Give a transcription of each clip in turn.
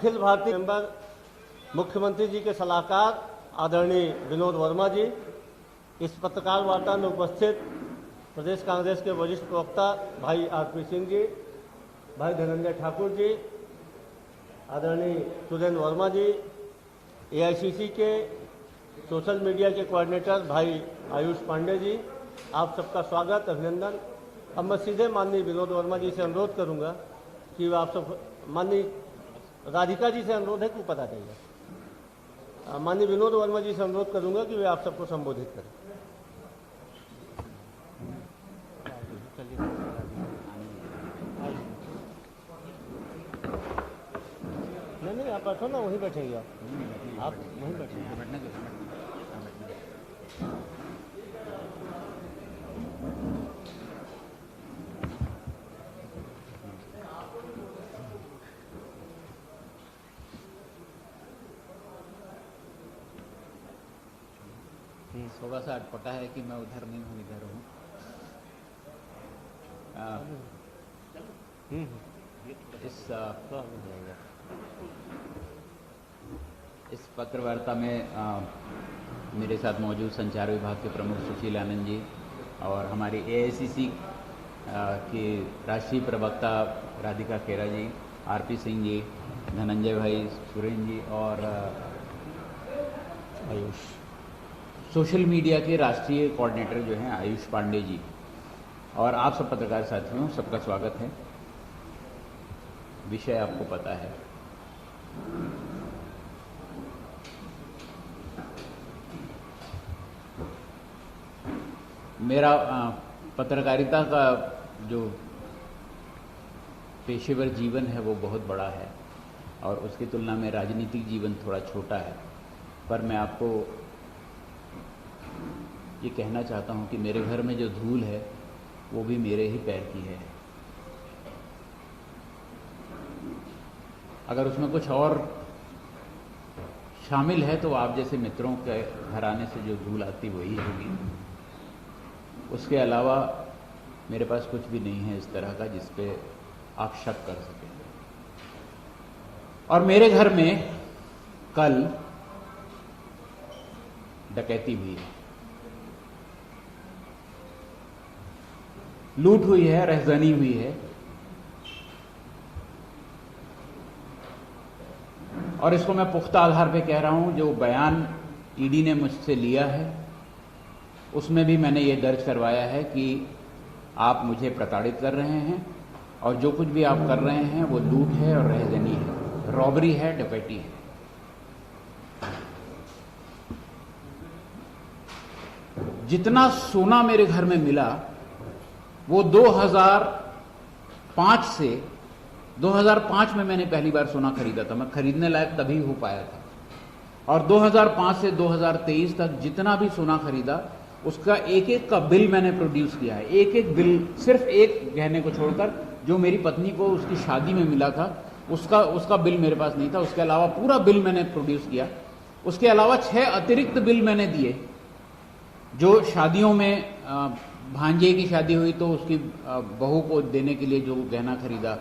Akhil Bharatiya member मुख्यमंत्री जी के सलाहकार आदरणीय विनोद वर्मा जी, इस पत्रकार वार्ता में उपस्थित प्रदेश कांग्रेस के वरिष्ठ प्रवक्ता भाई आरपी सिंह जी, भाई धनंजय ठाकुर जी, आदरणीय सुरेंद्र वर्मा जी, एआईसीसी के सोशल मीडिया के कोऑर्डिनेटर भाई आयुष पांडे जी, आप सबका स्वागत, अभिनंदन। अब मैं सीधे माननीय विनोद वर्मा जी से अनुरोध करूंगा कि आप सब, माननीय राधिका जी से अनुरोध है कि पता चाहिए, माननीय विनोद वर्मा जी से अनुरोध करूंगा कि वे आप सबको संबोधित करें। नहीं, आप बैठो ना, वहीं बैठेंगे आप वहीं बैठेंगे। थोड़ा सा अटपटा है कि मैं उधर नहीं हूँ, इधर हूँ। इस पत्रवार्ता में मेरे साथ मौजूद संचार विभाग के प्रमुख सुशील आनंद जी और हमारी एआईसीसी की राष्ट्रीय प्रवक्ता राधिका खेरा जी, आरपी सिंह जी, धनंजय भाई, सुरेंद्र जी और आयुष, सोशल मीडिया के राष्ट्रीय कोऑर्डिनेटर जो हैं आयुष पांडे जी, और आप सब पत्रकार साथियों, सबका स्वागत है। विषय आपको पता है। मेरा पत्रकारिता का जो पेशेवर जीवन है वो बहुत बड़ा है और उसकी तुलना में राजनीतिक जीवन थोड़ा छोटा है, पर मैं आपको ये कहना चाहता हूँ कि मेरे घर में जो धूल है वो भी मेरे ही पैर की है। अगर उसमें कुछ और शामिल है तो आप जैसे मित्रों के घराने से जो धूल आती वही होगी। उसके अलावा मेरे पास कुछ भी नहीं है इस तरह का जिस पे आप शक कर सकें। और मेरे घर में कल डकैती हुई है, लूट हुई है, रहजनी हुई है, और इसको मैं पुख्ता आधार पे कह रहा हूं। जो बयान ईडी ने मुझसे लिया है उसमें भी मैंने ये दर्ज करवाया है कि आप मुझे प्रताड़ित कर रहे हैं और जो कुछ भी आप कर रहे हैं वो लूट है और रहजनी है, रॉबरी है, डकैती है। जितना सोना मेरे घर में मिला वो 2005 से 2005 में मैंने पहली बार सोना खरीदा था। मैं खरीदने लायक तभी हो पाया था। और 2005 से 2023 तक जितना भी सोना खरीदा उसका एक एक का बिल मैंने प्रोड्यूस किया है। एक एक बिल, सिर्फ एक गहने को छोड़कर जो मेरी पत्नी को उसकी शादी में मिला था उसका बिल मेरे पास नहीं था। उसके अलावा पूरा बिल मैंने प्रोड्यूस किया। उसके अलावा 6 अतिरिक्त बिल मैंने दिए। जो शादियों में भांजे की शादी हुई तो उसकी बहू को देने के लिए जो गहना खरीदा,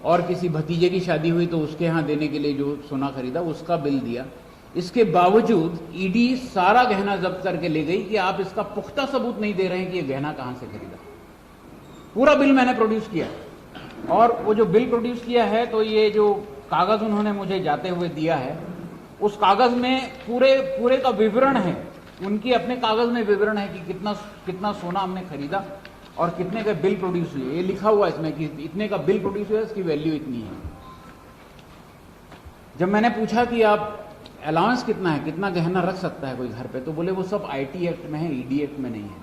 और किसी भतीजे की शादी हुई तो उसके यहाँ देने के लिए जो सोना खरीदा उसका बिल दिया। इसके बावजूद ईडी सारा गहना जब्त करके ले गई कि आप इसका पुख्ता सबूत नहीं दे रहे हैं कि ये गहना कहां से खरीदा। पूरा बिल मैंने प्रोड्यूस किया, और वो जो बिल प्रोड्यूस किया है तो ये जो कागज उन्होंने मुझे जाते हुए दिया है उस कागज में पूरे का विवरण है। उनकी अपने कागज में विवरण है कि कितना सोना हमने खरीदा और कितने का बिल प्रोड्यूस हुए। ये लिखा हुआ इसमें कि इतने का बिल प्रोड्यूस हुआ, इसकी वैल्यू इतनी है। जब मैंने पूछा कि आप अलाउंस कितना है, कितना गहना रख सकता है कोई घर पे, तो बोले वो सब आईटी एक्ट में है, ईडी एक्ट में नहीं है।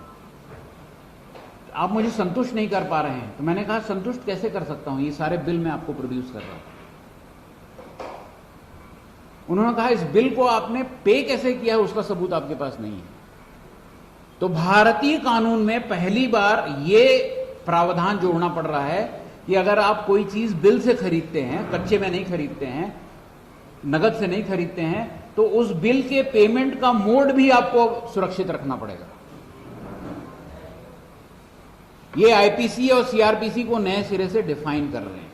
आप मुझे संतुष्ट नहीं कर पा रहे हैं। तो मैंने कहा संतुष्ट कैसे कर सकता हूं, ये सारे बिल मैं आपको प्रोड्यूस कर रहा हूं। उन्होंने कहा इस बिल को आपने पे कैसे किया है उसका सबूत आपके पास नहीं है। तो भारतीय कानून में पहली बार यह प्रावधान जोड़ना पड़ रहा है कि अगर आप कोई चीज बिल से खरीदते हैं, कच्चे में नहीं खरीदते हैं, नगद से नहीं खरीदते हैं, तो उस बिल के पेमेंट का मोड भी आपको सुरक्षित रखना पड़ेगा। ये आईपीसी और सीआरपीसी को नए सिरे से डिफाइन कर रहे हैं।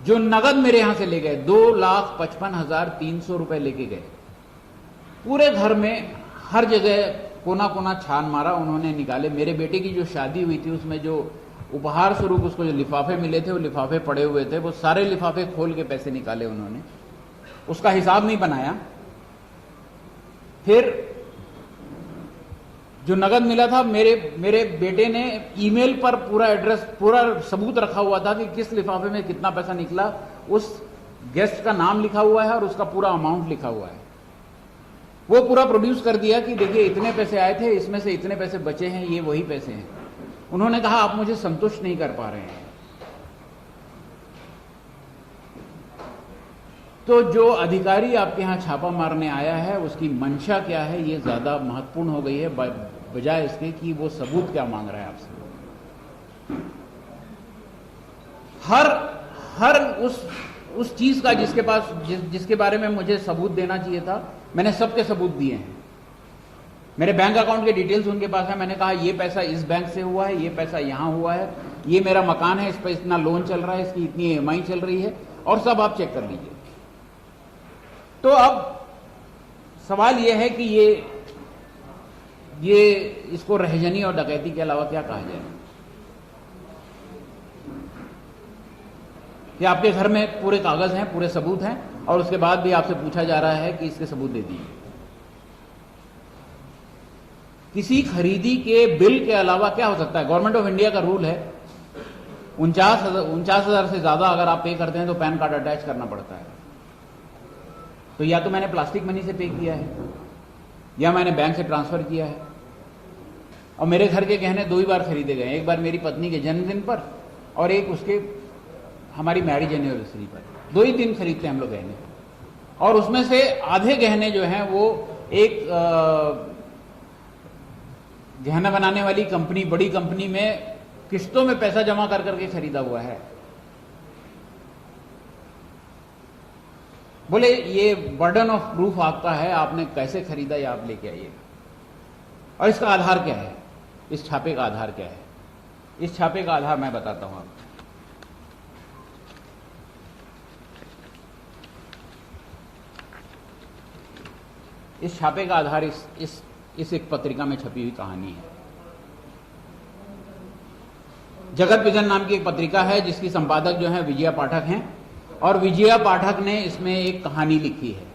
जो नगद मेरे यहां से ले गए 2,55,300 रुपए लेके गए। पूरे घर में हर जगह कोना कोना छान मारा उन्होंने, निकाले। मेरे बेटे की जो शादी हुई थी उसमें जो उपहार स्वरूप उसको जो लिफाफे मिले थे वो लिफाफे पड़े हुए थे, वो सारे लिफाफे खोल के पैसे निकाले उन्होंने, उसका हिसाब नहीं बनाया। फिर जो नगद मिला था मेरे बेटे ने ईमेल पर पूरा एड्रेस, पूरा सबूत रखा हुआ था कि किस लिफाफे में कितना पैसा निकला, उस गेस्ट का नाम लिखा हुआ है और उसका पूरा अमाउंट लिखा हुआ है। वो पूरा प्रोड्यूस कर दिया कि देखिए इतने पैसे आए थे, इसमें से इतने पैसे बचे हैं, ये वही पैसे हैं। उन्होंने कहा आप मुझे संतुष्ट नहीं कर पा रहे हैं। तो जो अधिकारी आपके यहां छापा मारने आया है उसकी मंशा क्या है, ये ज्यादा महत्वपूर्ण हो गई है बजाय इसके कि वो सबूत क्या मांग रहा है आपसे। हर उस चीज का जिसके बारे में मुझे सबूत देना चाहिए था, मैंने सबके सबूत दिए हैं। मेरे बैंक अकाउंट के डिटेल्स उनके पास है। मैंने कहा ये पैसा इस बैंक से हुआ है, ये पैसा यहां हुआ है, ये मेरा मकान है, इस पर इतना लोन चल रहा है, इसकी इतनी EMI चल रही है, और सब आप चेक कर लीजिए। तो अब सवाल यह है कि ये इसको रहजनी और डकैती के अलावा क्या कहा जाए कि आपके घर में पूरे कागज हैं, पूरे सबूत हैं, और उसके बाद भी आपसे पूछा जा रहा है कि इसके सबूत दे दीजिए। किसी खरीदी के बिल के अलावा क्या हो सकता है? गवर्नमेंट ऑफ इंडिया का रूल है 49,000 से ज्यादा अगर आप पे करते हैं तो पैन कार्ड अटैच करना पड़ता है। तो या तो मैंने प्लास्टिक मनी से पे किया है या मैंने बैंक से ट्रांसफर किया है। और मेरे घर के गहने 2 ही बार खरीदे गए, एक बार मेरी पत्नी के जन्मदिन पर और एक उसके हमारी मैरिज एनिवर्सरी पर। 2 ही दिन खरीदते हैं हम लोग गहने, और उसमें से आधे गहने जो हैं वो एक गहना बनाने वाली कंपनी, बड़ी कंपनी में किस्तों में पैसा जमा कर करके खरीदा हुआ है। बोले ये बर्डन ऑफ प्रूफ आपका है, आपने कैसे खरीदा या आप लेके आइए। और इसका आधार क्या है, इस छापे का आधार क्या है? इस छापे का आधार मैं बताता हूं आपको। इस छापे का आधार इस एक पत्रिका में छपी हुई कहानी है। जगत विजन नाम की एक पत्रिका है जिसकी संपादक जो है विजया पाठक हैं, और विजया पाठक ने इसमें एक कहानी लिखी है।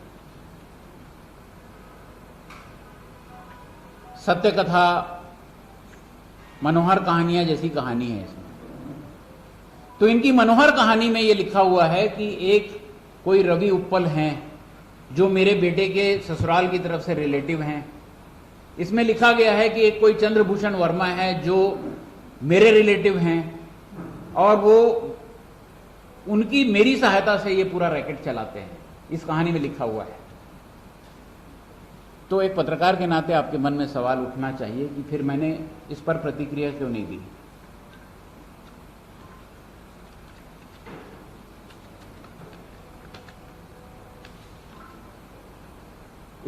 सत्य कथा, मनोहर कहानियां जैसी कहानी है इसमें। तो इनकी मनोहर कहानी में यह लिखा हुआ है कि एक कोई रवि उप्पल हैं जो मेरे बेटे के ससुराल की तरफ से रिलेटिव हैं। इसमें लिखा गया है कि एक कोई चंद्रभूषण वर्मा है जो मेरे रिलेटिव हैं, और वो उनकी मेरी सहायता से ये पूरा रैकेट चलाते हैं। इस कहानी में लिखा हुआ है। तो एक पत्रकार के नाते आपके मन में सवाल उठना चाहिए कि फिर मैंने इस पर प्रतिक्रिया क्यों नहीं दी।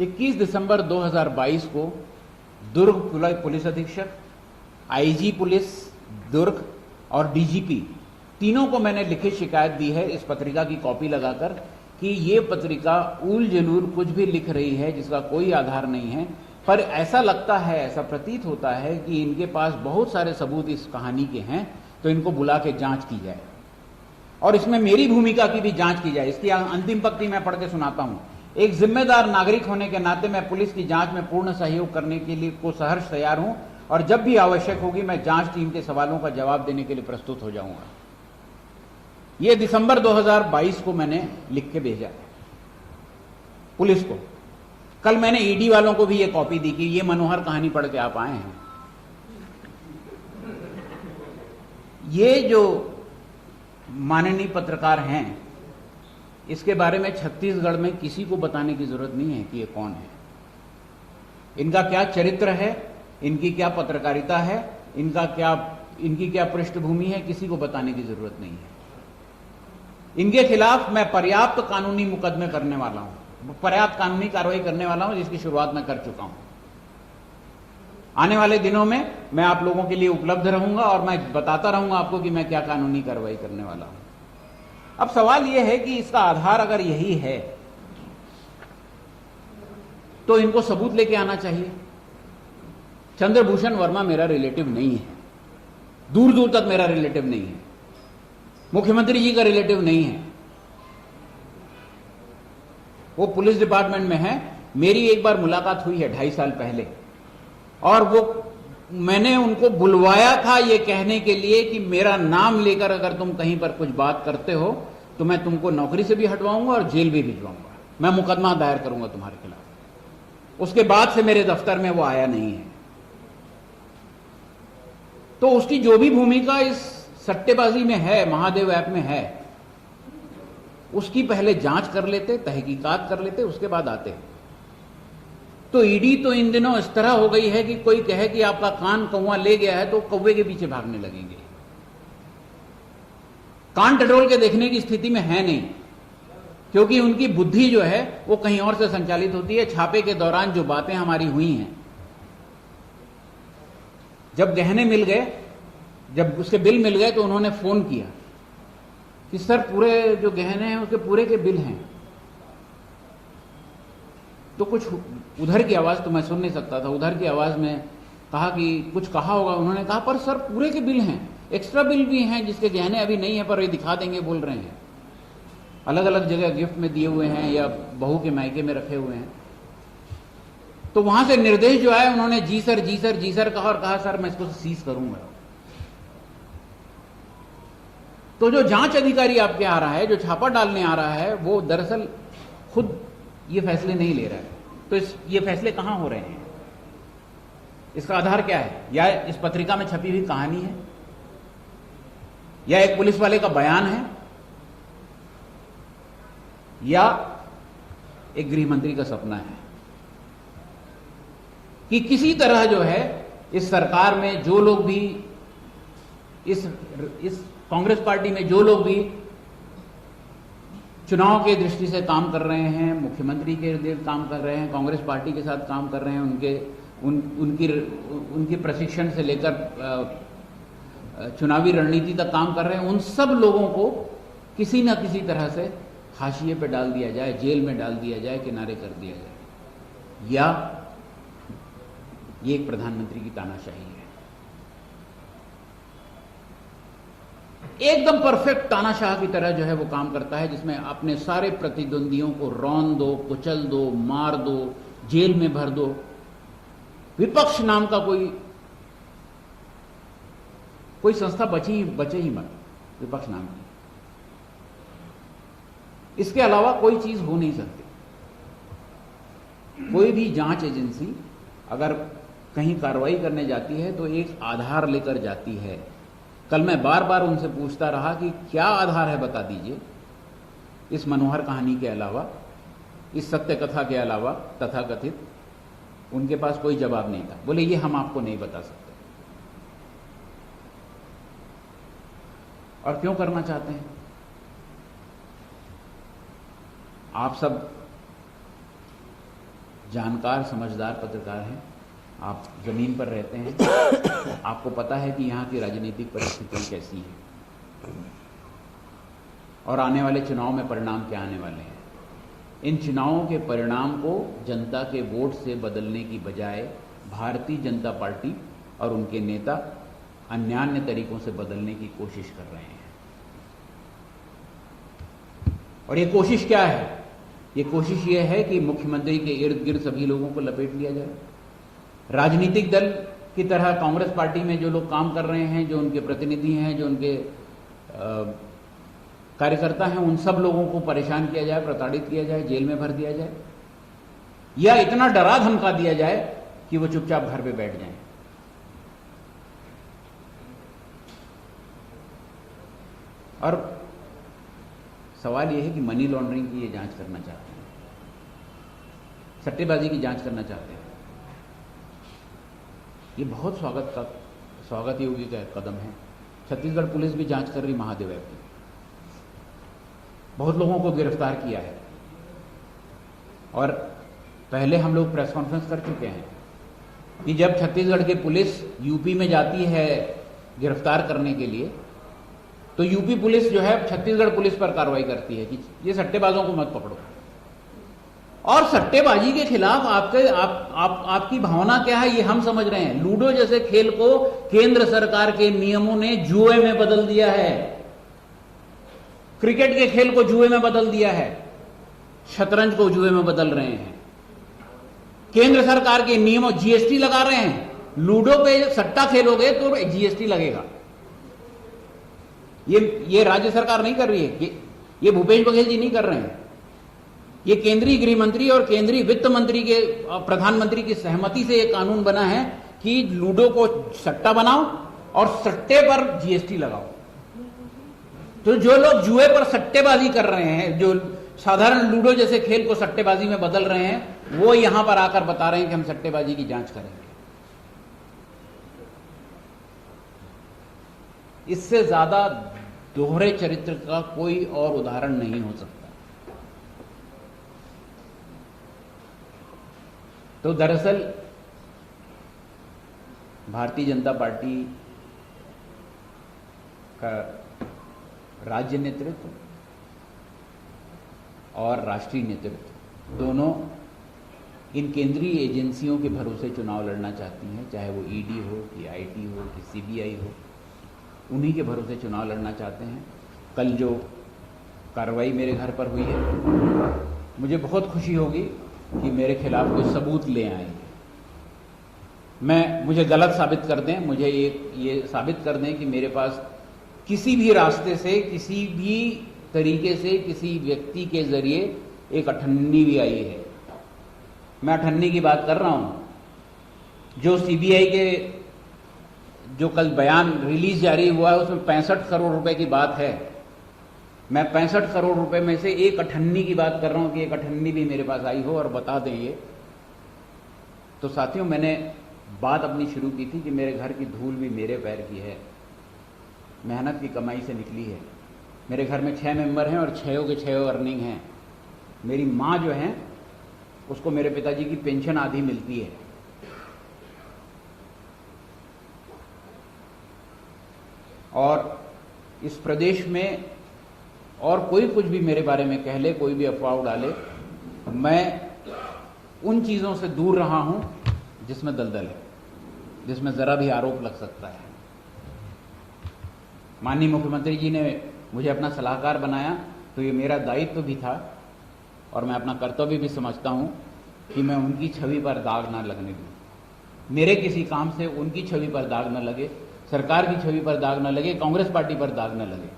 इक्कीस दिसंबर 2022 को दुर्ग पुलिस अधीक्षक, IG पुलिस दुर्ग और DGP तीनों को मैंने लिखित शिकायत दी है इस पत्रिका की कॉपी लगाकर कि ये पत्रिका ऊल जलूल कुछ भी लिख रही है जिसका कोई आधार नहीं है। पर ऐसा लगता है, ऐसा प्रतीत होता है कि इनके पास बहुत सारे सबूत इस कहानी के हैं, तो इनको बुला के जांच की जाए और इसमें मेरी भूमिका की भी जांच की जाए। इसकी अंतिम पंक्ति मैं पढ़ के सुनाता हूं। एक जिम्मेदार नागरिक होने के नाते मैं पुलिस की जांच में पूर्ण सहयोग करने के लिए को सहर्ष तैयार हूं, और जब भी आवश्यक होगी मैं जांच टीम के सवालों का जवाब देने के लिए प्रस्तुत हो जाऊंगा। यह दिसंबर 2022 को मैंने लिख के भेजा है पुलिस को। कल मैंने ED वालों को भी यह कॉपी दी कि ये मनोहर कहानी पढ़ के आप आए हैं। ये जो माननीय पत्रकार हैं, इसके बारे में छत्तीसगढ़ में किसी को बताने की जरूरत नहीं है कि ये कौन है, इनका क्या चरित्र है, इनकी क्या पत्रकारिता है, इनकी क्या पृष्ठभूमि है, किसी को बताने की जरूरत नहीं है। इनके खिलाफ मैं पर्याप्त कानूनी मुकदमे करने वाला हूं, पर्याप्त कानूनी कार्रवाई करने वाला हूं, जिसकी शुरुआत मैं कर चुका हूं। आने वाले दिनों में मैं आप लोगों के लिए उपलब्ध रहूंगा और मैं बताता रहूंगा आपको कि मैं क्या कानूनी कार्रवाई करने वाला हूं। अब सवाल यह है कि इसका आधार अगर यही है तो इनको सबूत लेके आना चाहिए। चंद्रभूषण वर्मा मेरा रिलेटिव नहीं है, दूर दूर तक मेरा रिलेटिव नहीं है, मुख्यमंत्री जी का रिलेटिव नहीं है। वो पुलिस डिपार्टमेंट में है। मेरी एक बार मुलाकात हुई है 2.5 साल पहले, और वो मैंने उनको बुलवाया था ये कहने के लिए कि मेरा नाम लेकर अगर तुम कहीं पर कुछ बात करते हो तो मैं तुमको नौकरी से भी हटवाऊंगा और जेल भी भिजवाऊंगा, मैं मुकदमा दायर करूंगा तुम्हारे खिलाफ। उसके बाद से मेरे दफ्तर में वो आया नहीं है। तो उसकी जो भी भूमिका इस सट्टेबाजी में है, महादेव ऐप में है, उसकी पहले जांच कर लेते, तहकीकात कर लेते, उसके बाद आते। तो ईडी तो इन दिनों इस तरह हो गई है कि कोई कहे कि आपका कान कौवा ले गया है तो कौवे के पीछे भागने लगेंगे। कान टटोल के देखने की स्थिति में है नहीं, क्योंकि उनकी बुद्धि जो है वो कहीं और से संचालित होती है। छापे के दौरान जो बातें हमारी हुई हैं, जब गहने मिल गए, जब उसके बिल मिल गए तो उन्होंने फोन किया कि सर पूरे जो गहने हैं उसके पूरे के बिल हैं। तो कुछ उधर की आवाज तो मैं सुन नहीं सकता था, उधर की आवाज में कहा कि कुछ कहा होगा। उन्होंने कहा पर सर पूरे के बिल हैं, एक्स्ट्रा बिल भी हैं जिसके गहने अभी नहीं है पर ये दिखा देंगे बोल रहे हैं, अलग अलग जगह गिफ्ट में दिए हुए हैं या बहू के मायके में रखे हुए हैं। तो वहां से निर्देश जो आया, उन्होंने जी सर जी सर जी सर कहा और कहा सर मैं इसको सीज करूंगा। तो जो जांच अधिकारी आपके आ रहा है, जो छापा डालने आ रहा है, वो दरअसल खुद ये फैसले नहीं ले रहा है। तो ये फैसले कहां हो रहे हैं, इसका आधार क्या है? या इस पत्रिका में छपी हुई कहानी है, या एक पुलिस वाले का बयान है, या एक गृह मंत्री का सपना है कि किसी तरह जो है इस सरकार में जो लोग भी, इस कांग्रेस पार्टी में जो लोग भी चुनाव के दृष्टि से काम कर रहे हैं, मुख्यमंत्री के इर्द काम कर रहे हैं, कांग्रेस पार्टी के साथ काम कर रहे हैं, उनकी प्रशिक्षण से लेकर चुनावी रणनीति तक काम कर रहे हैं, उन सब लोगों को किसी न किसी तरह से हाशिए पे डाल दिया जाए, जेल में डाल दिया जाए, किनारे कर दिया जाए। या ये एक प्रधानमंत्री की तानाशाही है, एकदम परफेक्ट तानाशाह की तरह जो है वो काम करता है, जिसमें अपने सारे प्रतिद्वंदियों को रौंद दो, कुचल दो, मार दो, जेल में भर दो। विपक्ष नाम का कोई संस्था बचे ही मत, विपक्ष नाम की। इसके अलावा कोई चीज हो नहीं सकती। कोई भी जांच एजेंसी अगर कहीं कार्रवाई करने जाती है तो एक आधार लेकर जाती है। कल मैं बार बार उनसे पूछता रहा कि क्या आधार है बता दीजिए, इस मनोहर कहानी के अलावा, इस सत्य कथा के अलावा तथाकथित। उनके पास कोई जवाब नहीं था। बोले ये हम आपको नहीं बता सकते। और क्यों करना चाहते हैं? आप सब जानकार समझदार पत्रकार हैं, आप जमीन पर रहते हैं, आपको पता है कि यहाँ की राजनीतिक परिस्थितियाँ कैसी हैं और आने वाले चुनाव में परिणाम क्या आने वाले हैं। इन चुनावों के परिणाम को जनता के वोट से बदलने की बजाय भारतीय जनता पार्टी और उनके नेता अन्यान्य तरीकों से बदलने की कोशिश कर रहे हैं। और ये कोशिश क्या है? ये कोशिश ये है कि मुख्यमंत्री के इर्द गिर्द सभी लोगों को लपेट लिया जाए। राजनीतिक दल की तरह कांग्रेस पार्टी में जो लोग काम कर रहे हैं, जो उनके प्रतिनिधि हैं, जो उनके कार्यकर्ता हैं, उन सब लोगों को परेशान किया जाए, प्रताड़ित किया जाए, जेल में भर दिया जाए, या इतना डरा धमका दिया जाए कि वो चुपचाप घर पे बैठ जाएं। और सवाल यह है कि मनी लॉन्ड्रिंग की ये जांच करना चाहते हैं, सट्टेबाजी की जांच करना चाहते हैं। ये बहुत स्वागत योग्य का कदम है। छत्तीसगढ़ पुलिस भी जांच कर रही महादेव ऐप की, बहुत लोगों को गिरफ्तार किया है। और पहले हम लोग प्रेस कॉन्फ्रेंस कर चुके हैं कि जब छत्तीसगढ़ की पुलिस यूपी में जाती है गिरफ्तार करने के लिए, तो यूपी पुलिस जो है छत्तीसगढ़ पुलिस पर कार्रवाई करती है कि ये सट्टेबाजों को मत पकड़ो। और सट्टेबाजी के खिलाफ आपकी भावना क्या है ये हम समझ रहे हैं। लूडो जैसे खेल को केंद्र सरकार के नियमों ने जुए में बदल दिया है, क्रिकेट के खेल को जुए में बदल दिया है, शतरंज को जुए में बदल रहे हैं। केंद्र सरकार के नियमों, जीएसटी लगा रहे हैं। लूडो पे सट्टा खेलोगे तो जीएसटी लगेगा। ये राज्य सरकार नहीं कर रही है, ये भूपेश बघेल जी नहीं कर रहे हैं। ये केंद्रीय गृह मंत्री और केंद्रीय वित्त मंत्री के प्रधानमंत्री की सहमति से एक कानून बना है कि लूडो को सट्टा बनाओ और सट्टे पर जीएसटी लगाओ। तो जो लोग जुए पर सट्टेबाजी कर रहे हैं, जो साधारण लूडो जैसे खेल को सट्टेबाजी में बदल रहे हैं, वो यहां पर आकर बता रहे हैं कि हम सट्टेबाजी की जांच करेंगे। इससे ज्यादा दोहरे चरित्र का कोई और उदाहरण नहीं हो सकता। तो दरअसल भारतीय जनता पार्टी का राज्य नेतृत्व और राष्ट्रीय नेतृत्व दोनों इन केंद्रीय एजेंसियों के भरोसे चुनाव लड़ना चाहती हैं, चाहे वो ईडी हो कि आईटी हो कि सीबीआई हो, उन्हीं के भरोसे चुनाव लड़ना चाहते हैं। कल जो कार्रवाई मेरे घर पर हुई है, मुझे बहुत खुशी होगी कि मेरे खिलाफ कोई सबूत ले आएंगे। मुझे गलत साबित कर दें, मुझे ये साबित कर दें कि मेरे पास किसी भी रास्ते से, किसी भी तरीके से, किसी व्यक्ति के जरिए एक अठन्नी भी आई है। मैं अठन्नी की बात कर रहा हूं। जो सीबीआई के जो कल बयान रिलीज जारी हुआ है उसमें 65 करोड़ रुपए की बात है। मैं 65 करोड़ रुपए में से एक अठन्नी की बात कर रहा हूं कि एक अठन्नी भी मेरे पास आई हो और बता दें ये। तो साथियों, मैंने बात अपनी शुरू की थी कि मेरे घर की धूल भी मेरे पैर की है, मेहनत की कमाई से निकली है। मेरे घर में 6 मेंबर हैं और 6 के 6 अर्निंग हैं। मेरी माँ जो है उसको मेरे पिताजी की पेंशन आधी मिलती है। और इस प्रदेश में और कोई कुछ भी मेरे बारे में कह ले, कोई भी अफवाह डाले, मैं उन चीज़ों से दूर रहा हूं जिसमें दलदल है, जिसमें ज़रा भी आरोप लग सकता है। माननीय मुख्यमंत्री जी ने मुझे अपना सलाहकार बनाया तो ये मेरा दायित्व भी था और मैं अपना कर्तव्य भी समझता हूं कि मैं उनकी छवि पर दाग ना लगने दूं। मेरे किसी काम से उनकी छवि पर दाग न लगे, सरकार की छवि पर दाग न लगे, कांग्रेस पार्टी पर दाग न लगे।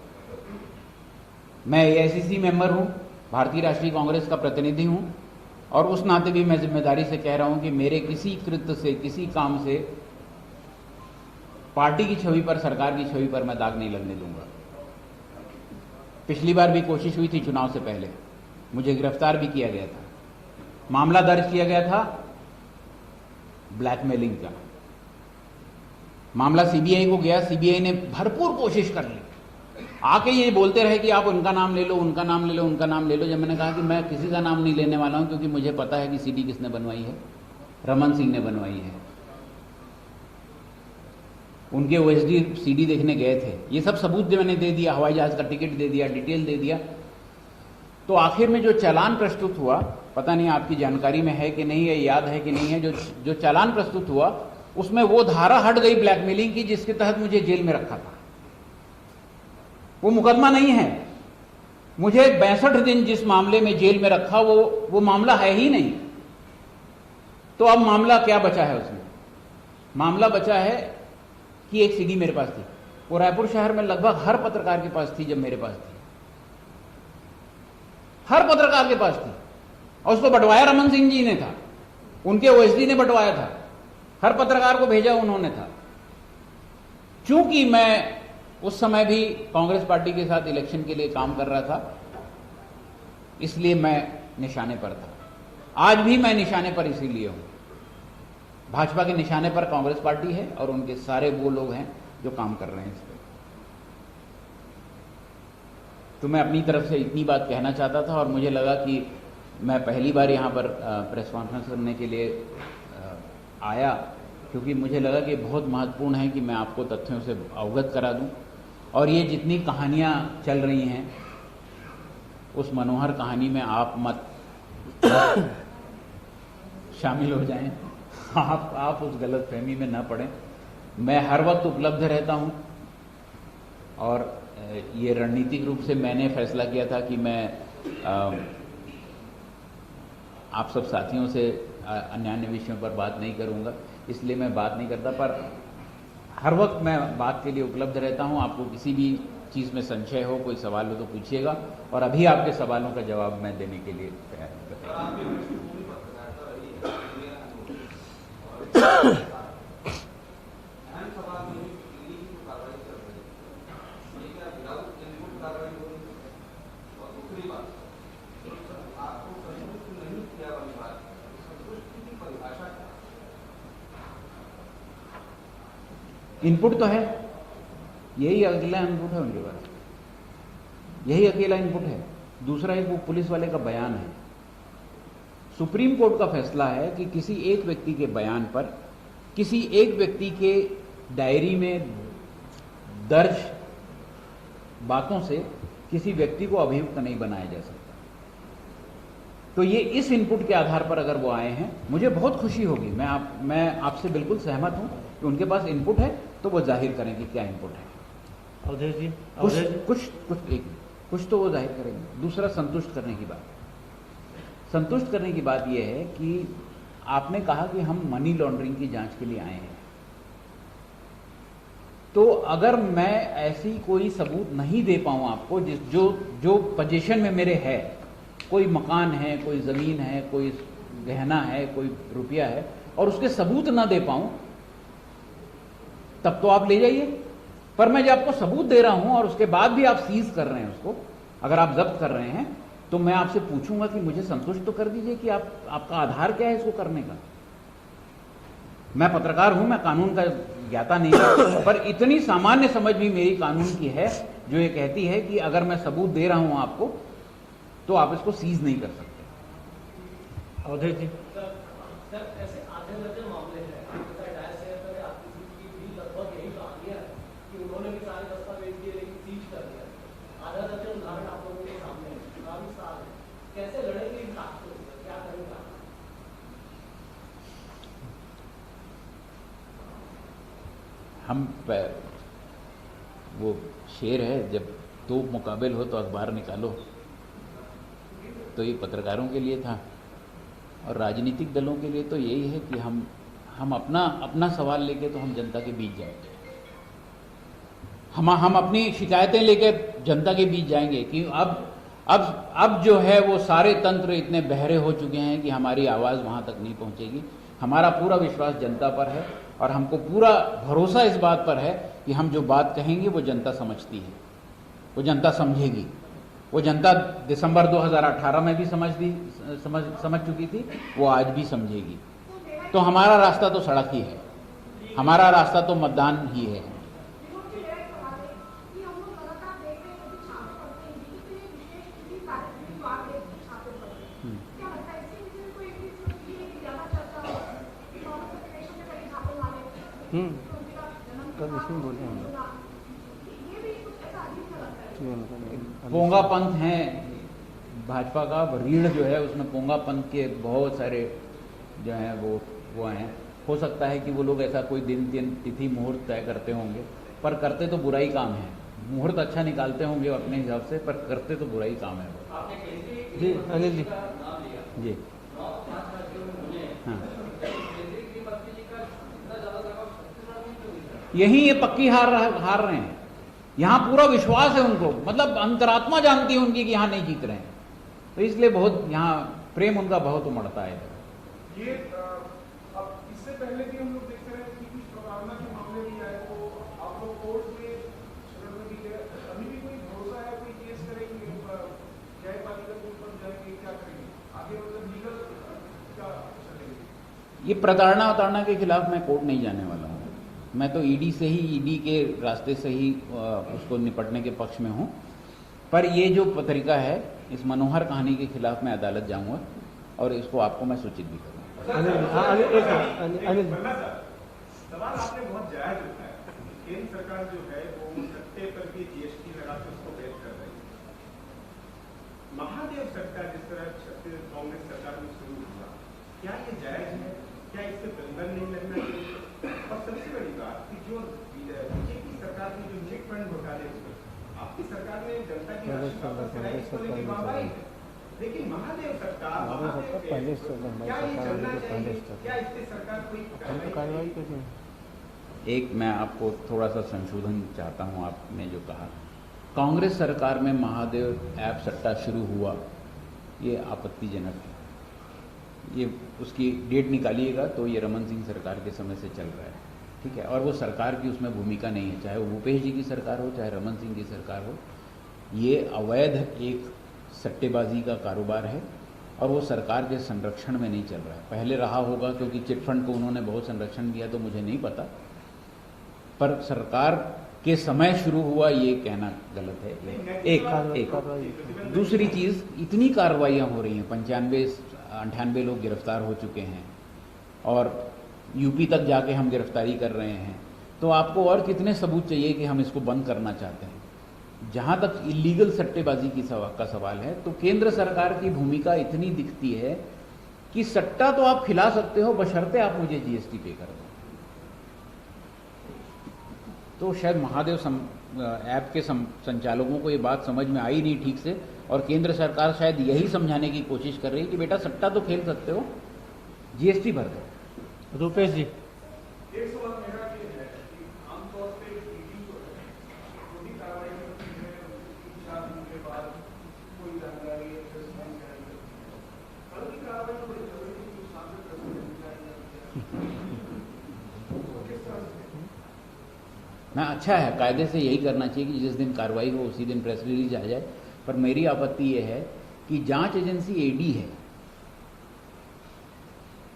मैं एआईसीसी मेंबर हूं, भारतीय राष्ट्रीय कांग्रेस का प्रतिनिधि हूं और उस नाते भी मैं जिम्मेदारी से कह रहा हूं कि मेरे किसी कृत्य से, किसी काम से पार्टी की छवि पर, सरकार की छवि पर मैं दाग नहीं लगने दूंगा। पिछली बार भी कोशिश हुई थी चुनाव से पहले, मुझे गिरफ्तार भी किया गया था, मामला दर्ज किया गया था ब्लैकमेलिंग का। मामला सीबीआई को गया, सीबीआई ने भरपूर कोशिश कर ली, आके ये बोलते रहे कि आप उनका नाम ले लो, उनका नाम ले लो, उनका नाम ले लो। जब मैंने कहा कि मैं किसी का नाम नहीं लेने वाला हूं क्योंकि मुझे पता है कि सीडी किसने बनवाई है, रमन सिंह ने बनवाई है। उनके ओएसडी सीडी देखने गए थे, ये सब सबूत मैंने दे दिया, हवाई जहाज का टिकट दे दिया, डिटेल दे दिया। तो आखिर में जो चालान प्रस्तुत हुआ, पता नहीं आपकी जानकारी में है कि नहीं है, याद है कि नहीं है, जो चालान प्रस्तुत हुआ उसमें वो धारा हट गई ब्लैकमेलिंग की जिसके तहत मुझे जेल में रखा था। वो मुकदमा नहीं है, मुझे 62 दिन जिस मामले में जेल में रखा वो मामला है ही नहीं। तो अब मामला क्या बचा है उसमें? मामला बचा है कि एक सीडी मेरे पास थी, वो रायपुर शहर में लगभग हर पत्रकार के पास थी। जब मेरे पास थी, हर पत्रकार के पास थी, और उसको बंटवाया रमन सिंह जी ने था, उनके ओएसडी ने बंटवाया था, हर पत्रकार को भेजा उन्होंने था। चूंकि मैं उस समय भी कांग्रेस पार्टी के साथ इलेक्शन के लिए काम कर रहा था, इसलिए मैं निशाने पर था। आज भी मैं निशाने पर इसीलिए हूं। भाजपा के निशाने पर कांग्रेस पार्टी है और उनके सारे वो लोग हैं जो काम कर रहे हैं इस पर। तो मैं अपनी तरफ से इतनी बात कहना चाहता था और मुझे लगा कि मैं पहली बार यहाँ पर प्रेस कॉन्फ्रेंस करने के लिए आया, क्योंकि मुझे लगा कि बहुत महत्वपूर्ण है कि मैं आपको तथ्यों से अवगत करा दूं और ये जितनी कहानियाँ चल रही हैं उस मनोहर कहानी में आप मत शामिल हो जाएं, आप उस गलत फहमी में ना पड़ें। मैं हर वक्त उपलब्ध रहता हूं और ये रणनीतिक रूप से मैंने फैसला किया था कि मैं आप सब साथियों से अन्य विषयों पर बात नहीं करूंगा, इसलिए मैं बात नहीं करता, पर हर वक्त मैं बात के लिए उपलब्ध रहता हूं। आपको किसी भी चीज़ में संशय हो, कोई सवाल हो तो पूछिएगा, और अभी आपके सवालों का जवाब मैं देने के लिए तैयार हूं। इनपुट तो है, यही अगला इनपुट है उनके पास, यही अकेला इनपुट है। दूसरा एक वो पुलिस वाले का बयान है। सुप्रीम कोर्ट का फैसला है कि किसी एक व्यक्ति के बयान पर, किसी एक व्यक्ति के डायरी में दर्ज बातों से किसी व्यक्ति को अभियुक्त नहीं बनाया जा सकता। तो ये इस इनपुट के आधार पर अगर वो आए हैं, मुझे बहुत खुशी होगी। मैं आपसे बिल्कुल सहमत हूं कि उनके पास इनपुट है तो वो जाहिर करें कि क्या इनपुट है। अवधेश जी, कुछ तो वो जाहिर करेंगे। दूसरा, संतुष्ट करने की बात। संतुष्ट करने की बात यह है कि आपने कहा कि हम मनी लॉन्ड्रिंग की जांच के लिए आए हैं, तो अगर मैं ऐसी कोई सबूत नहीं दे पाऊं आपको जो पोजीशन में मेरे है, कोई मकान है, कोई जमीन है, कोई गहना है, कोई रुपया है, और उसके सबूत ना दे पाऊं, तब तो आप ले जाइए। पर मैं जब आपको सबूत दे रहा हूं और उसके बाद भी आप सीज कर रहे हैं उसको, अगर आप जब्त कर रहे हैं, तो मैं आपसे पूछूंगा कि मुझे संतुष्ट तो कर दीजिए कि आपका आधार क्या है इसको करने का। मैं पत्रकार हूं, मैं कानून का ज्ञाता नहीं हूं, पर इतनी सामान्य समझ भी मेरी कानून की है जो ये कहती है कि अगर मैं सबूत दे रहा हूं आपको, तो आप इसको सीज नहीं कर सकते। अवधेश जी, सर ऐसे आधे दर्जन मामले हैं, डायर शेयर करें, आपकी सीट की भी लगभग यही कहानी है कि उन्होंने भी सारे दस्तावेज दिए लेकिन सीज कर दिया। आधा दर्जन उदाहरण आप लोगों के सामने है, 22 साल है, कैसे लड़ेंगे इन ताकतों से, क्या करेंगे? हम वो शेर है, जब दो मुकाबिल हो तो अखबार निकालो, तो ये पत्रकारों के लिए था। और राजनीतिक दलों के लिए तो यही है कि हम अपना सवाल लेके तो हम जनता के बीच जाएंगे, हम अपनी शिकायतें लेके जनता के बीच जाएंगे कि अब जो है वो सारे तंत्र इतने बहरे हो चुके हैं कि हमारी आवाज़ वहाँ तक नहीं पहुँचेगी। हमारा पूरा विश्वास जनता पर है और हमको पूरा भरोसा इस बात पर है कि हम जो बात कहेंगे वो जनता समझती है, वो जनता समझेगी। वो जनता दिसंबर 2018 में भी समझ चुकी थी, वो आज भी समझेगी। तो हमारा रास्ता तो सड़क ही है, हमारा रास्ता तो मतदान ही है। कल इसमें बोले हम पोंगा पंथ है भाजपा का, रीढ़ जो है उसमें पोंगा पंथ के बहुत सारे जो हैं वो हैं। हो सकता है कि वो लोग ऐसा कोई दिन तिथि मुहूर्त तय करते होंगे, पर करते तो बुरा ही काम है। मुहूर्त अच्छा निकालते होंगे अपने हिसाब से, पर करते तो बुरा ही काम है। जी अनिल जी, जी हाँ, यही ये पक्की हार रहे हैं। यहाँ पूरा विश्वास है उनको, मतलब अंतरात्मा जानती है उनकी कि यहाँ नहीं जीत रहे हैं, तो इसलिए बहुत यहाँ प्रेम उनका बहुत उमड़ता है। ये अब इससे पहले भी हम लोग देखते रहे कि कुछ प्रताड़ना के मामले भी आए, तो आप लोग कोर्ट में शरण में भी गए, अभी भी कोई भरोसा है, कोई केस करेंगे, न्यायपालिका के ऊपर जाएंगे, क्या करेंगे आगे, मतलब लीगल क्या चलेंगे? ये प्रताड़ना के खिलाफ मैं कोर्ट नहीं जाने वाला हूँ। मैं तो ईडी के रास्ते से ही उसको निपटने के पक्ष में हूँ। पर ये जो पत्रिका है, इस मनोहर कहानी के खिलाफ मैं अदालत जाऊँगा और इसको आपको मैं सूचित भी करूँगा। सवाल आपने बहुत जायज उठाया। केंद्र सरकार जो है वो सट्टे मसले पर भी जीएसटी लगा के उसको वेट कर रही है। महादेव सरकार जिस तरह छत्तीसगढ़ कांग्रेस सरकार में शुरू हुआ, क्या ये जायज है? क्या इससे बंधन नहीं लगना चाहिए? और सबसे बड़ी बात कि जो बीजेपी सरकार ने जो चिट फंड घोटाले उसमें आपकी सरकार ने जनता की राशि वापस कराई, इसको लेकर वाहवाही है। लेकिन महादेव सरकार क्या ये जानना चाहिए, क्या इससे सरकार कोई कार्रवाई करेगी? एक मैं आपको थोड़ा सा संशोधन चाहता हूं, आपने जो कहा कांग्रेस सरकार में महादेव ऐप सट्टा शुरू हुआ, ये आपत्तिजनक है। ये उसकी डेट निकालिएगा तो ये रमन सिंह सरकार के समय से चल रहा है, ठीक है। और वो सरकार की उसमें भूमिका नहीं है, चाहे वो भूपेश जी की सरकार हो चाहे रमन सिंह की सरकार हो। ये अवैध एक सट्टेबाजी का कारोबार है और वो सरकार के संरक्षण में नहीं चल रहा है। पहले रहा होगा क्योंकि चिटफंड को उन्होंने बहुत संरक्षण दिया, तो मुझे नहीं पता, पर सरकार के समय शुरू हुआ ये कहना गलत है। एक दूसरी चीज़, इतनी कार्रवाइयाँ हो रही हैं, 95-98 लोग गिरफ्तार हो चुके हैं और यूपी तक जाके हम गिरफ्तारी कर रहे हैं, तो आपको और कितने सबूत चाहिए कि हम इसको बंद करना चाहते हैं? जहाँ तक इलीगल सट्टेबाजी का सवाल है, तो केंद्र सरकार की भूमिका इतनी दिखती है कि सट्टा तो आप खिला सकते हो बशर्ते आप मुझे जीएसटी पे कर दो। तो शायद महादेव ऐप के संचालकों को ये बात समझ में आई नहीं ठीक से, और केंद्र सरकार शायद यही समझाने की कोशिश कर रही है कि बेटा सट्टा तो खेल सकते हो, जीएसटी भर दो। रुपेश जी, एक सवाल मेरा ये है कि आमतौर पे ईडी जो है छोटी कार्रवाई होती है, 4 दिन के बाद कोई जानकारी असेसमेंट करेंगे। कल की कार्रवाई में बड़ी जरूरी थी कि सामने प्रेसिडेंट किस तरह से ना, अच्छा है, कायदे से यही करना चाहिए कि जिस दिन कार्रवाई हो उसी दिन प्रेस रिलीज आ जाए। पर मेरी आपत्ति ये है कि जांच एजेंसी ईडी है,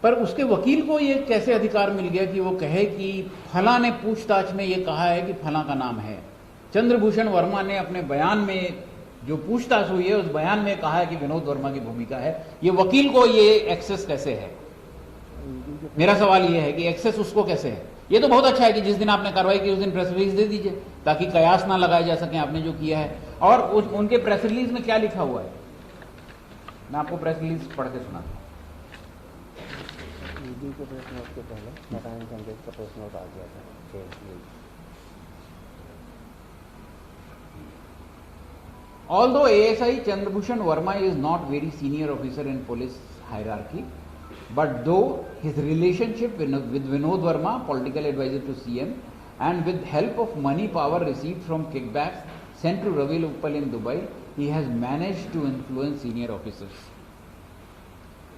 पर उसके वकील को ये कैसे अधिकार मिल गया कि वो कहे कि फला ने पूछताछ में ये कहा है कि फला का नाम है। चंद्रभूषण वर्मा ने अपने बयान में जो पूछताछ हुई है उस बयान में कहा है कि विनोद वर्मा की भूमिका है। ये वकील को ये एक्सेस कैसे है? मेरा सवाल ये है कि एक्सेस उसको कैसे है? ये तो बहुत अच्छा है कि जिस दिन आपने कार्रवाई की उस दिन प्रेस रिलीज दे दीजिए ताकि कयास ना लगाए जा सके आपने जो किया है। और उनके प्रेस रिलीज में क्या लिखा हुआ है, मैं आपको प्रेस रिलीज पढ़ के सुनाता हूं। ईडी के प्रेस नोट के पहले नारायण कांग्रेस का प्रेस नोट आ गया था। Although ASI Chandrabhushan Verma is not very senior officer in police hierarchy, but though his relationship with Vinod Verma, political advisor to CM, and with help of money power received from kickbacks sent to Ravi Uppal in Dubai, he has managed to influence senior officers.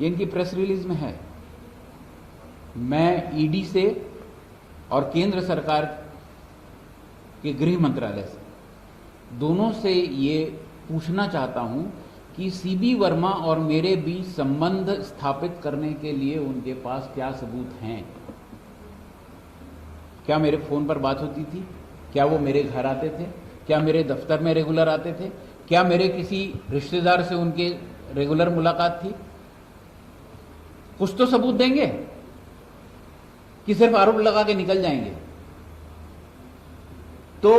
ये इनकी press release में है। मैं ED से और केंद्र सरकार के गृह मंत्रालय से दोनों से ये पूछना चाहता हूं कि सीबी वर्मा और मेरे बीच संबंध स्थापित करने के लिए उनके पास क्या सबूत हैं? क्या मेरे फोन पर बात होती थी? क्या वो मेरे घर आते थे? क्या मेरे दफ्तर में रेगुलर आते थे? क्या मेरे किसी रिश्तेदार से उनके रेगुलर मुलाकात थी? कुछ तो सबूत देंगे कि सिर्फ आरोप लगा के निकल जाएंगे। तो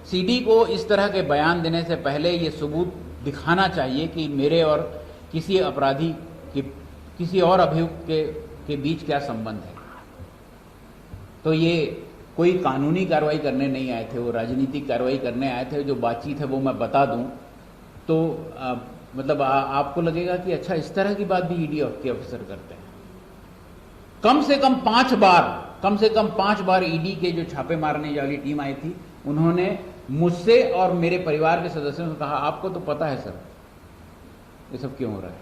सीडी को इस तरह के बयान देने से पहले ये सबूत दिखाना चाहिए कि मेरे और किसी अपराधी के, किसी और अभियुक्त के बीच क्या संबंध है। तो ये कोई कानूनी कार्रवाई करने नहीं आए थे, वो राजनीतिक कार्रवाई करने आए थे। जो बातचीत है वो मैं बता दूं तो मतलब आपको लगेगा कि अच्छा इस तरह की बात भी ईडी के ऑफिसर करते हैं। कम से कम 5 बार ईडी के जो छापे मारने वाली टीम आई थी उन्होंने मुझसे और मेरे परिवार के सदस्यों से कहा आपको तो पता है सर ये सब क्यों हो रहा है।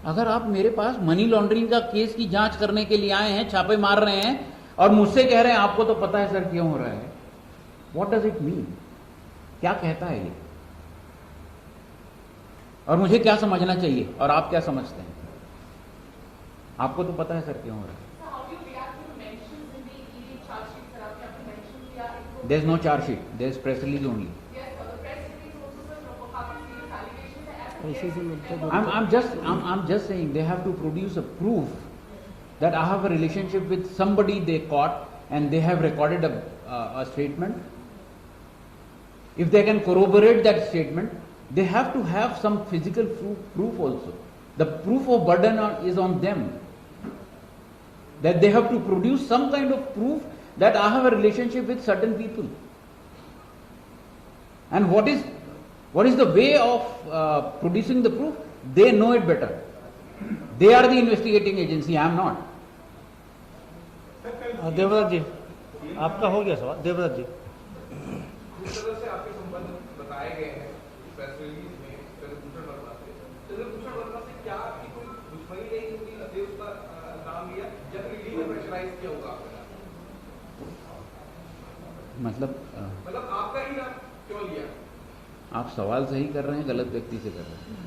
अगर आप मेरे पास मनी लॉन्ड्रिंग का केस की जांच करने के लिए आए हैं, छापे मार रहे हैं और मुझसे कह रहे हैं आपको तो पता है सर क्यों हो रहा है, व्हाट डज इट मीन? क्या कहता है ये? और मुझे क्या समझना चाहिए और आप क्या समझते हैं? आपको तो पता है सर क्यों हो रहा है। There is no charge sheet. There is press release only. I'm just saying they have to produce a proof that I have a relationship with somebody they caught and they have recorded a statement, if they can corroborate that statement, they have to have some physical proof also. The proof of burden is on them. That they have to produce some kind of proof that I have a relationship with certain people. And what is the way of producing the proof? They know it better. They are the investigating agency, I am not. Devvrat जी, आपका हो गया सवाल। देवव्रत जी, जिस तरह से आपके संबंध बताए गए हैं प्रेस रिलीज में चंद्रभूषण वर्मा से, चंद्रभूषण वर्मा से क्या आपकी कोई दुश्मनी नहीं क्योंकि अभी उसका नाम लिया जब ईडी ने प्रेशराइज किया होगा आपका? मतलब आपका ही नाम क्यों लिया? आप सवाल सही कर रहे हैं, गलत व्यक्ति से कर रहे हैं।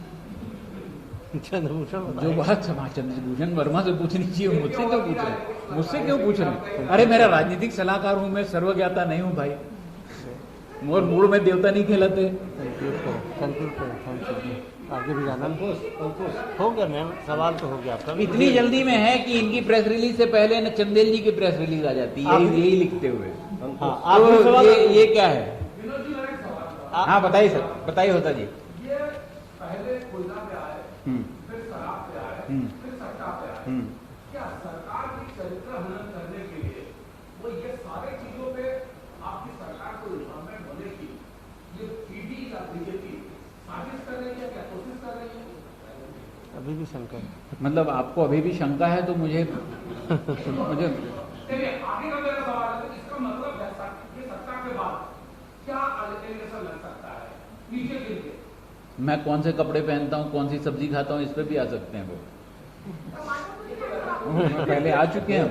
चंद्रभूषण जो बात चंद्रभूषण वर्मा से पूछनी चाहिए, मुझसे क्यों पूछ रहे हैं? मुझसे क्यों पूछ रहे हैं? अरे मेरा राजनीतिक सलाहकार हूं मैं, सर्वज्ञाता नहीं हूं भाई। मोर मूड में देवता नहीं खेलते। आगे भी जाना हो गया मैम, सवाल तो हो गया आपका। इतनी जल्दी में है कि इनकी प्रेस रिलीज से पहले न चंदेल जी की प्रेस रिलीज आ जाती है, यही लिखते हुए। हाँ, ये क्या है? हाँ बताइए सर, बताइए होता जी। ये पहले खुलना पे आए, फिर शराब पे आए, फिर सट्टा पे आए। क्या सरकार की चरित्र हनन करने के लिए वो ये सारे चीजों पे आपकी सरकार को इन्वॉल्वमेंट होने की ये ईडी या बीजेपी साजिश कर रही है, क्या कोशिश कर रही है? अभी भी शंका है। मतलब आपको अभी भी शंका है तो मुझे चलिए आगे का मेरा सवाल है, इसका मतलब है ये सत्ता के बाद क्या एलिगेशन लग सकता है नीचे गिर के? मैं कौन से कपड़े पहनता हूँ, कौन सी सब्जी खाता हूँ, इस पे भी आ सकते हैं वो। पहले आ चुके हैं।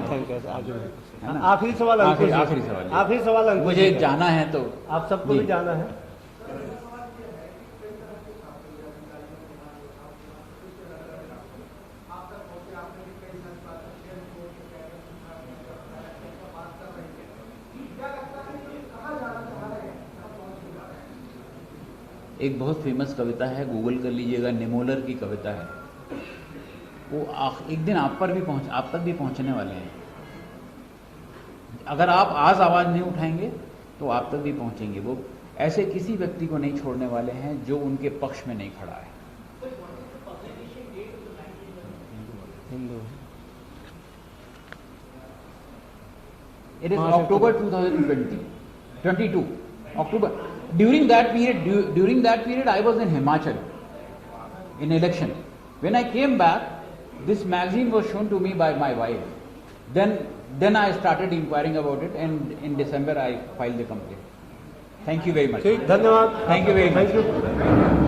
आखिरी सवाल अंकुश, आखिरी सवाल, आखिरी सवाल अंकुश, मुझे जाना है तो आप सबको भी जाना है। एक बहुत फेमस कविता है, गूगल कर लीजिएगा, निमोलर की कविता है। वो एक दिन आप तक भी पहुंचने वाले हैं। अगर आप आज आवाज नहीं उठाएंगे तो आप तक भी पहुंचेंगे। वो ऐसे किसी व्यक्ति को नहीं छोड़ने वाले हैं जो उनके पक्ष में नहीं खड़ा है। It is October 2022. October. During that period, I was in Himachal in election. When I came back, this magazine was shown to me by my wife. Then I started inquiring about it, and in December I filed the complaint. Thank you very much. ठीक, धन्यवाद। Thank you very much. Thank you.